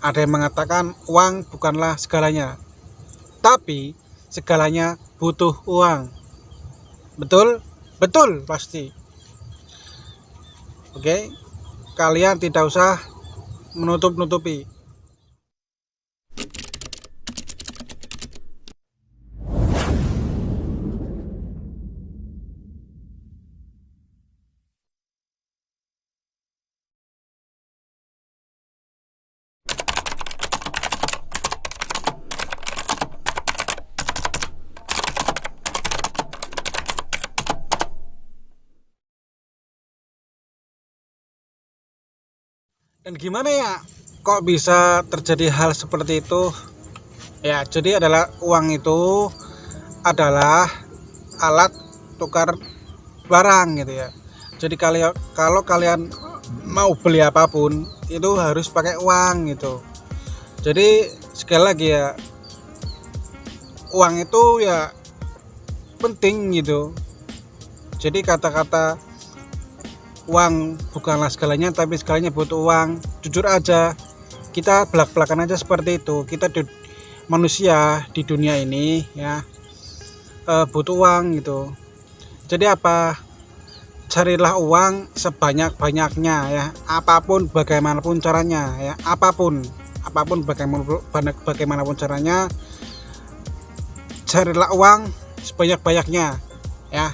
Ada yang mengatakan uang bukanlah segalanya, tapi segalanya butuh uang. Betul? Betul pasti. Oke, kalian tidak usah menutup-nutupi. Dan gimana ya, kok bisa terjadi hal seperti itu? Ya, jadi adalah uang itu adalah alat tukar barang gitu ya. Jadi kalau kalian mau beli apapun itu harus pakai uang gitu. Jadi sekali lagi ya, uang itu ya penting gitu. Jadi kata-kata uang bukanlah segalanya tapi segalanya butuh uang, jujur aja kita belak-belakan aja seperti itu. Kita manusia di dunia ini ya, butuh uang gitu. Jadi apa, carilah uang sebanyak-banyaknya ya, apapun bagaimanapun caranya ya, apapun bagaimanapun caranya, carilah uang sebanyak-banyaknya ya.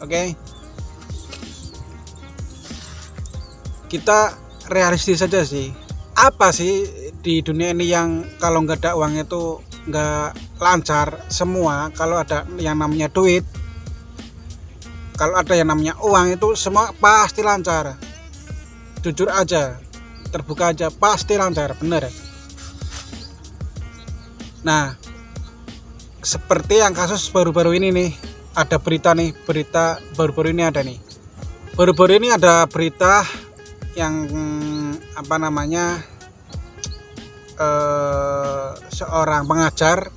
Oke, kita realistis saja sih. Apa sih di dunia ini yang kalau nggak ada uang itu nggak lancar? Semua kalau ada yang namanya duit, kalau ada yang namanya uang itu semua pasti lancar. Jujur aja, terbuka aja, pasti lancar, bener. Nah, seperti yang kasus baru-baru ini nih, ada berita baru-baru ini ada nih. Baru-baru ini ada berita yang apa namanya, seorang pengajar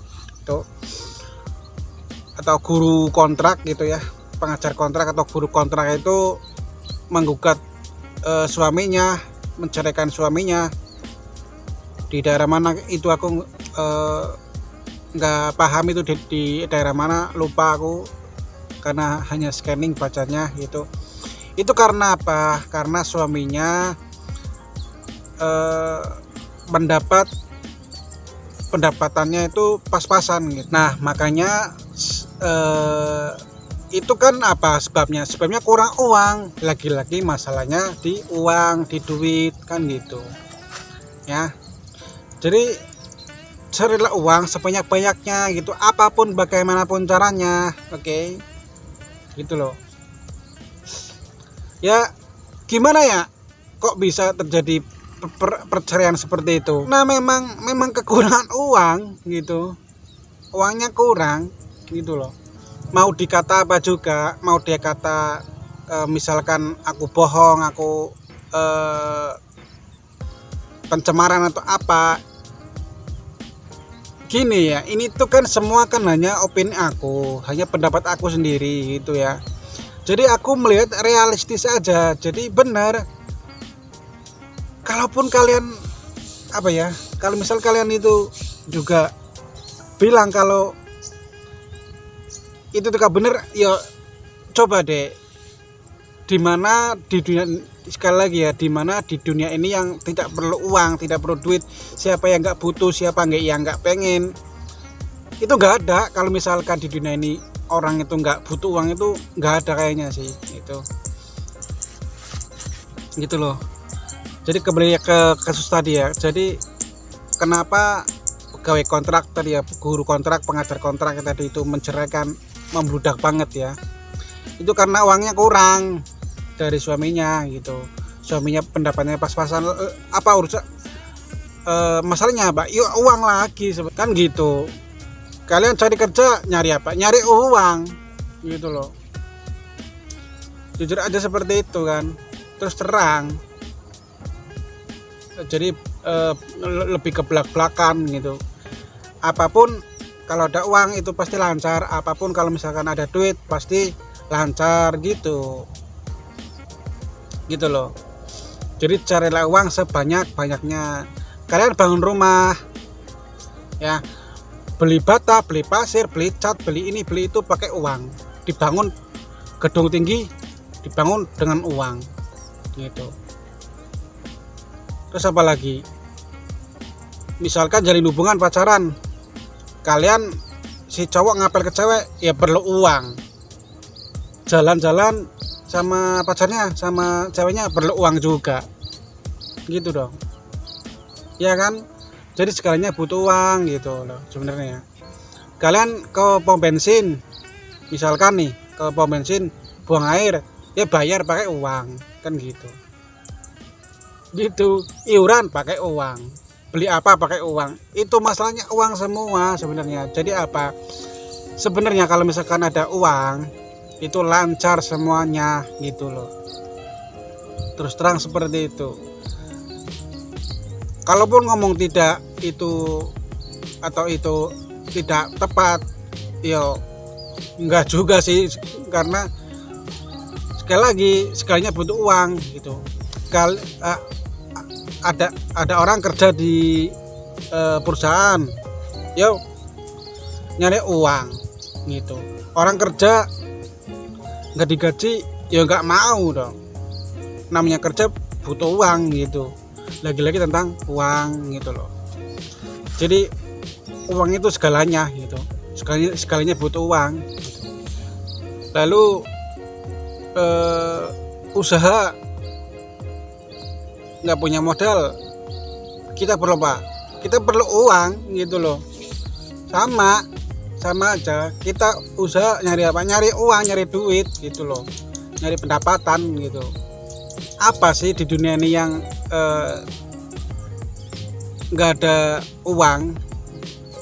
tuh atau guru kontrak gitu ya, pengajar kontrak atau guru kontrak itu menggugat suaminya, menceraikan suaminya. Di daerah mana itu aku nggak paham, itu di daerah mana lupa aku karena hanya scanning bacanya gitu. Itu karena apa? Karena suaminya pendapatannya itu pas-pasan gitu. Nah makanya itu kan apa sebabnya? Sebabnya kurang uang. Lagi-lagi masalahnya di uang, di duit kan gitu ya. Jadi carilah uang sebanyak-banyaknya gitu, apapun bagaimanapun caranya. Oke, gitu loh ya. Gimana ya kok bisa terjadi perceraian seperti itu? Nah memang kekurangan uang gitu, uangnya kurang gitu loh. Mau dikata apa juga, mau dia kata misalkan aku bohong, aku pencemaran atau apa, gini ya, ini tuh kan semua kan hanya opini aku, hanya pendapat aku sendiri gitu ya. Jadi aku melihat realistis aja. Jadi benar, kalaupun kalian apa ya, kalau misal kalian itu juga bilang kalau itu tidak benar, ya coba deh, dimana di dunia, sekali lagi ya, dimana di dunia ini yang tidak perlu uang, tidak perlu duit, siapa yang nggak butuh, siapa yang nggak pengen, itu nggak ada. Kalau misalkan di dunia ini orang itu nggak butuh uang, itu nggak ada kayaknya sih itu gitu loh. Jadi kembali ke kasus tadi ya, jadi kenapa pegawai kontrak tadi ya, guru kontrak, pengajar kontrak tadi itu menceraikan, membludak banget ya, itu karena uangnya kurang dari suaminya gitu. Suaminya pendapatnya pas-pasan, apa urusan masalahnya apa? Yuk uang lagi kan gitu. Kalian cari kerja nyari apa? Nyari uang gitu loh. Jujur aja seperti itu kan, terus terang. Jadi lebih ke belak-belakan gitu. Apapun kalau ada uang itu pasti lancar, apapun kalau misalkan ada duit pasti lancar gitu loh. Jadi carilah uang sebanyak-banyaknya. kalian bangun rumah ya, beli bata, beli pasir, beli cat, beli ini beli itu pakai uang, dibangun gedung tinggi dibangun dengan uang gitu. Terus apa lagi, misalkan jalin hubungan pacaran, kalian si cowok ngapel ke cewek ya perlu uang, jalan-jalan sama pacarnya sama ceweknya perlu uang juga gitu dong ya kan. Jadi sekalinya butuh uang gitu loh sebenarnya. Kalian ke pom bensin, misalkan nih ke pom bensin buang air ya bayar pakai uang kan gitu. Iuran pakai uang, beli apa pakai uang, itu masalahnya uang semua sebenarnya. Jadi apa sebenarnya, kalau misalkan ada uang itu lancar semuanya gitu loh, terus terang seperti itu. Kalaupun ngomong tidak itu atau itu tidak tepat, yo enggak juga sih, karena sekali lagi sekalinya butuh uang gitu. Ada orang kerja di perusahaan, yo nyari uang gitu. Orang kerja nggak digaji ya nggak mau dong, namanya kerja butuh uang gitu. Lagi-lagi tentang uang gitu loh. Jadi uang itu segalanya gitu, sekalinya butuh uang gitu. Lalu usaha nggak punya modal, kita perlu apa? Kita perlu uang gitu loh. Sama aja, kita usaha nyari apa? Nyari uang, nyari duit gitu loh, nyari pendapatan gitu. Apa sih di dunia ini yang nggak ada uang?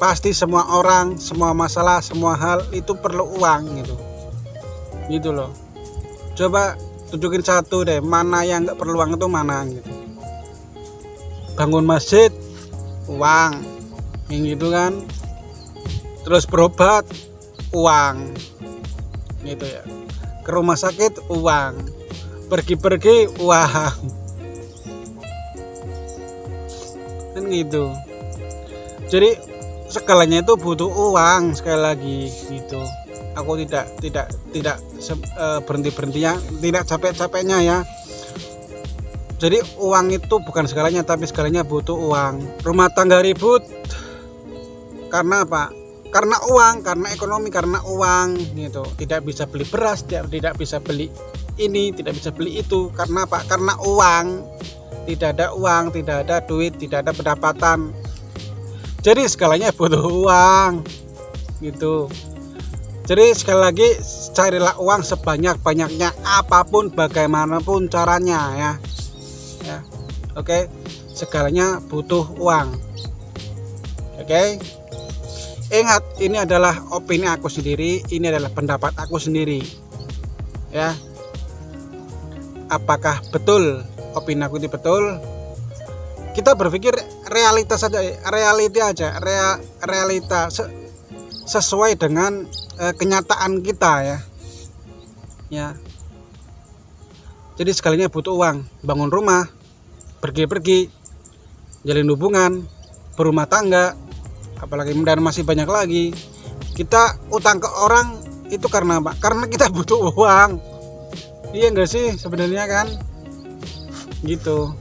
Pasti semua orang, semua masalah, semua hal itu perlu uang gitu loh. Coba tunjukin satu deh, mana yang nggak perlu uang itu mana gitu. Bangun masjid uang yang gitu kan, terus berobat uang gitu ya, ke rumah sakit uang, pergi uang kan gitu. Jadi segalanya itu butuh uang sekali lagi gitu. Aku tidak berhentinya, tidak capeknya ya. Jadi uang itu bukan segalanya, tapi segalanya butuh uang. Rumah tangga ribut karena apa? Karena uang, karena ekonomi, karena uang gitu. Tidak bisa beli beras, tidak bisa beli ini, tidak bisa beli itu. Karena apa? Karena uang. Tidak ada uang, tidak ada duit, tidak ada pendapatan. Jadi segalanya butuh uang gitu. Jadi sekali lagi, carilah uang sebanyak-banyaknya, apapun bagaimanapun caranya ya. Oke, segalanya butuh uang. Oke. Ingat, ini adalah opini aku sendiri, ini adalah pendapat aku sendiri. Ya. Apakah betul opini aku itu betul? Kita berpikir realita saja, realita sesuai dengan kenyataan kita ya. Jadi sekalinya butuh uang, bangun rumah, pergi, jalin hubungan, berumah tangga, apalagi dan masih banyak lagi. Kita utang ke orang itu karena apa? Karena kita butuh uang. Iya enggak sih sebenarnya kan? Gitu.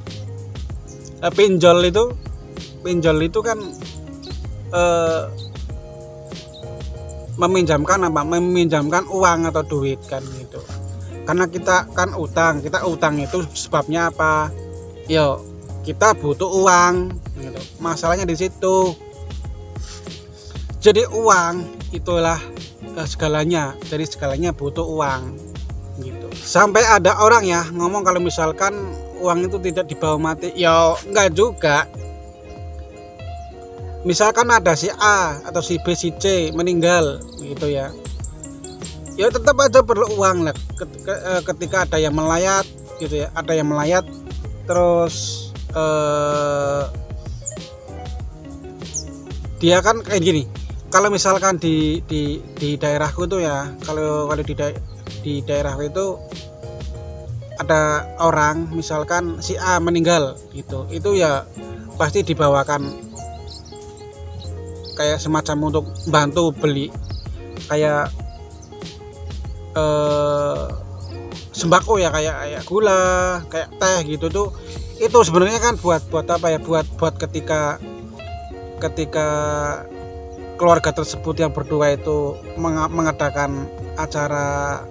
Pinjol itu kan meminjamkan uang atau duit kan gitu. Karena kita kan utang itu sebabnya apa? Yo, kita butuh uang gitu. Masalahnya di situ. Jadi uang itulah segalanya. Jadi segalanya butuh uang gitu. Sampai ada orang ya ngomong kalau misalkan uang itu tidak dibawa mati. Yo, enggak juga. Misalkan ada si A atau si B si C meninggal gitu ya. Ya tetap aja perlu uang lah. Ketika ada yang melayat gitu ya, ada yang melayat terus dia kan kayak gini. Kalau misalkan di daerahku tuh ya, kalau di daerahku itu ada orang misalkan si A meninggal gitu, itu ya pasti dibawakan kayak semacam untuk bantu beli kayak sembako ya, kayak gula, kayak teh gitu tuh. Itu sebenarnya kan buat apa ya, buat ketika keluarga tersebut yang berdua itu mengadakan acara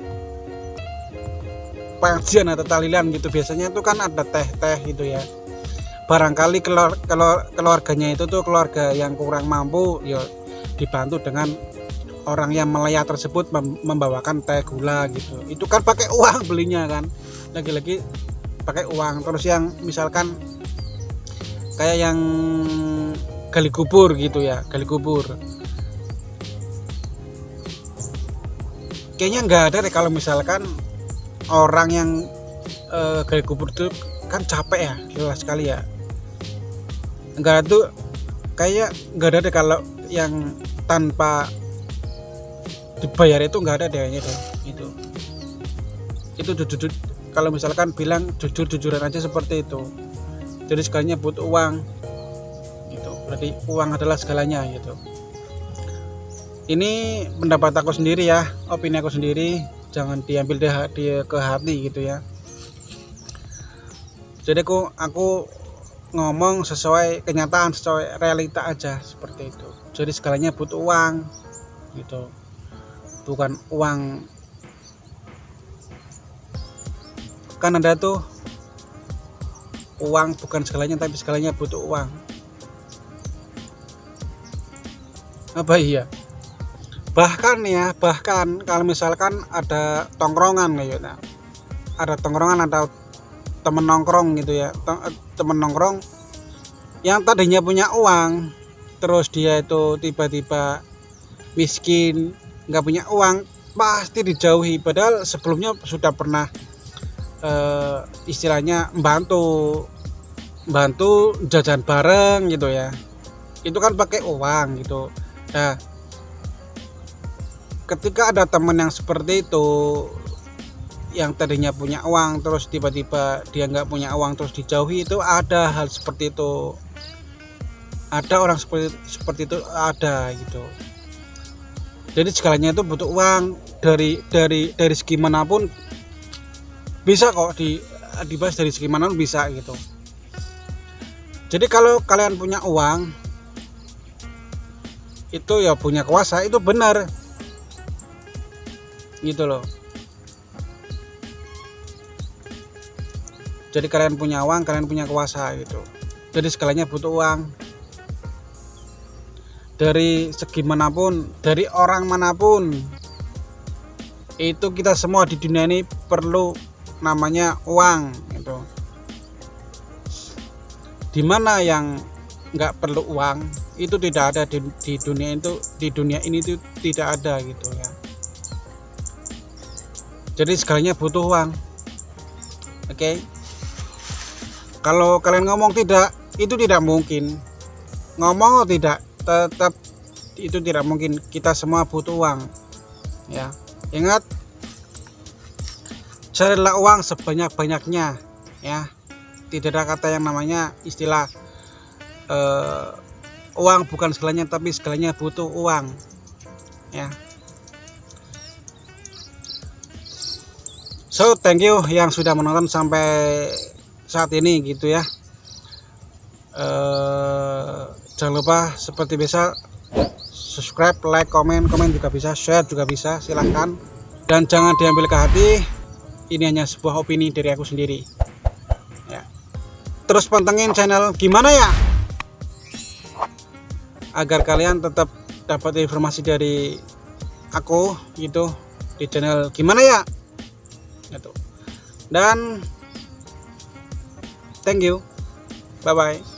pengajian atau tahlilan gitu, biasanya itu kan ada teh gitu ya. Barangkali keluarganya itu tuh keluarga yang kurang mampu, ya dibantu dengan orang yang melayat tersebut membawakan teh gula gitu. Itu kan pakai uang belinya kan, lagi-lagi pakai uang. Terus yang misalkan kayak yang gali kubur gitu ya, gali kubur, kayaknya nggak ada deh kalau misalkan orang yang gali kubur itu kan capek ya, lelah sekali ya. Enggak ada tuh, kayak nggak ada deh kalau yang tanpa dibayar itu, nggak ada deh kayaknya deh. Itu jujur, kalau misalkan bilang jujur-jujuran aja seperti itu. Jadi sekalinya butuh uang gitu, berarti uang adalah segalanya gitu. Ini pendapat aku sendiri ya, opini aku sendiri, jangan diambil dia ke hati gitu ya. Jadi aku ngomong sesuai kenyataan, sesuai realita aja seperti itu. Jadi segalanya butuh uang gitu, bukan uang. Kan ada tuh uang bukan segalanya, tapi segalanya butuh uang. Apa iya? Bahkan kalau misalkan ada tongkrongan gitu, ada tongkrongan atau temen nongkrong gitu ya, temen nongkrong yang tadinya punya uang, terus dia itu tiba-tiba miskin, nggak punya uang, pasti dijauhi. Padahal sebelumnya sudah pernah istilahnya bantu jajan bareng gitu ya. Itu kan pakai uang gitu. Nah, ketika ada teman yang seperti itu, yang tadinya punya uang terus tiba-tiba dia nggak punya uang terus dijauhi, itu ada hal seperti itu, ada orang seperti itu, ada gitu. Jadi segalanya itu butuh uang, dari segi manapun bisa kok dibahas, dari segi manapun bisa gitu. Jadi kalau kalian punya uang itu ya punya kuasa, itu benar gitu loh. Jadi kalian punya uang, kalian punya kuasa gitu. Jadi segalanya butuh uang, dari segi manapun, dari orang manapun. Itu kita semua di dunia ini perlu namanya uang gitu. Dimana yang nggak perlu uang itu tidak ada di dunia itu, di dunia ini itu tidak ada gitu ya. Jadi segalanya butuh uang. Oke. Kalau kalian ngomong tidak, itu tidak mungkin. Ngomong tidak, tetap itu tidak mungkin. Kita semua butuh uang ya. Ingat, carilah uang sebanyak-banyaknya ya. Tidak ada kata yang namanya istilah uang bukan segalanya, tapi segalanya butuh uang ya. So thank you yang sudah menonton sampai saat ini gitu ya. Jangan lupa seperti biasa subscribe, like, komen juga bisa, share juga bisa, silahkan. Dan jangan diambil ke hati, ini hanya sebuah opini dari aku sendiri ya. Terus pantengin channel Gimana Ya, agar kalian tetap dapat informasi dari aku gitu di channel Gimana Ya gitu. Dan thank you, bye bye.